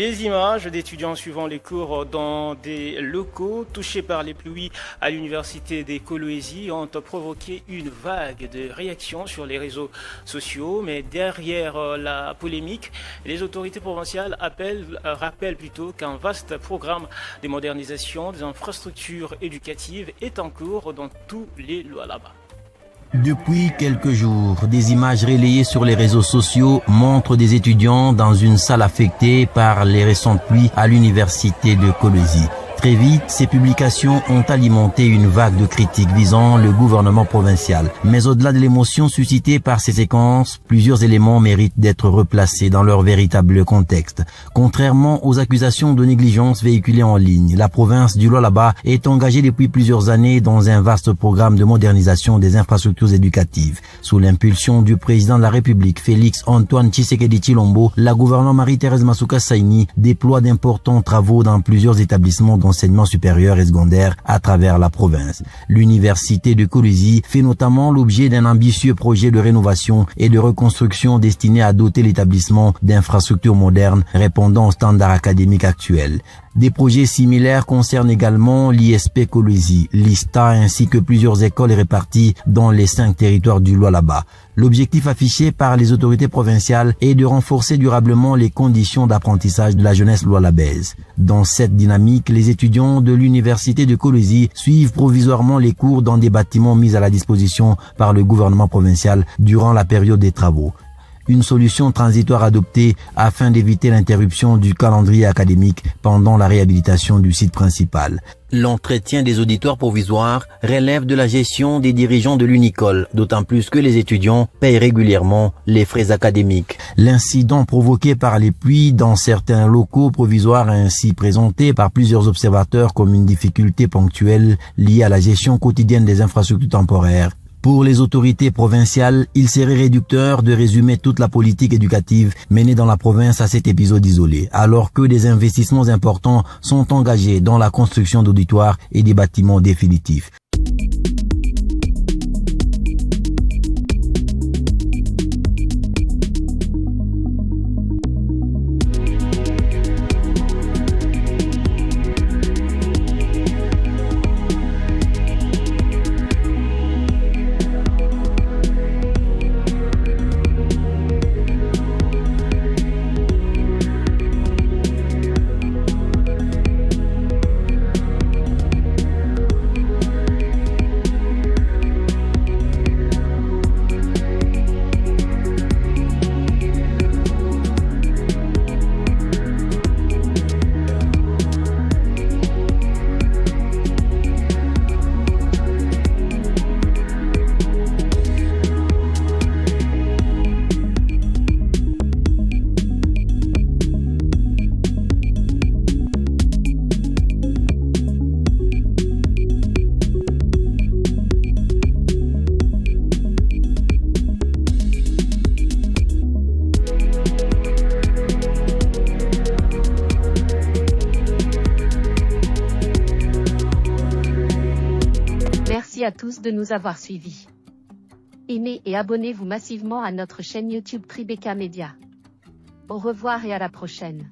Des images d'étudiants suivant les cours dans des locaux touchés par les pluies à l'université des Coloésies ont provoqué une vague de réactions sur les réseaux sociaux. Mais derrière la polémique, les autorités provinciales rappellent plutôt qu'un vaste programme de modernisation des infrastructures éducatives est en cours dans tous les Lualaba. Depuis quelques jours, des images relayées sur les réseaux sociaux montrent des étudiants dans une salle affectée par les récentes pluies à l'université de Coloésies. Très vite, ces publications ont alimenté une vague de critiques visant le gouvernement provincial. Mais au-delà de l'émotion suscitée par ces séquences, plusieurs éléments méritent d'être replacés dans leur véritable contexte. Contrairement aux accusations de négligence véhiculées en ligne, la province du Lualaba est engagée depuis plusieurs années dans un vaste programme de modernisation des infrastructures éducatives. Sous l'impulsion du président de la République, Félix Antoine Tshisekedi Tshilombo, la gouverneure Marie-Thérèse Masuka Saini déploie d'importants travaux dans plusieurs établissements d'enseignement supérieur et secondaire à travers la province. L'université de Coloésies fait notamment l'objet d'un ambitieux projet de rénovation et de reconstruction destiné à doter l'établissement d'infrastructures modernes répondant aux standards académiques actuels. Des projets similaires concernent également l'ISP Coloésies, l'ISTA ainsi que plusieurs écoles réparties dans les 5 territoires du Lualaba. L'objectif affiché par les autorités provinciales est de renforcer durablement les conditions d'apprentissage de la jeunesse lualabaise. Dans cette dynamique, les étudiants de l'université de Coloésies suivent provisoirement les cours dans des bâtiments mis à la disposition par le gouvernement provincial durant la période des travaux. Une solution transitoire adoptée afin d'éviter l'interruption du calendrier académique pendant la réhabilitation du site principal. L'entretien des auditoires provisoires relève de la gestion des dirigeants de l'UNICOL, d'autant plus que les étudiants payent régulièrement les frais académiques. L'incident provoqué par les pluies dans certains locaux provisoires est ainsi présenté par plusieurs observateurs comme une difficulté ponctuelle liée à la gestion quotidienne des infrastructures temporaires. Pour les autorités provinciales, il serait réducteur de résumer toute la politique éducative menée dans la province à cet épisode isolé, alors que des investissements importants sont engagés dans la construction d'auditoires et des bâtiments définitifs. Merci à tous de nous avoir suivis. Aimez et abonnez-vous massivement à notre chaîne YouTube Tribeca Media. Au revoir et à la prochaine.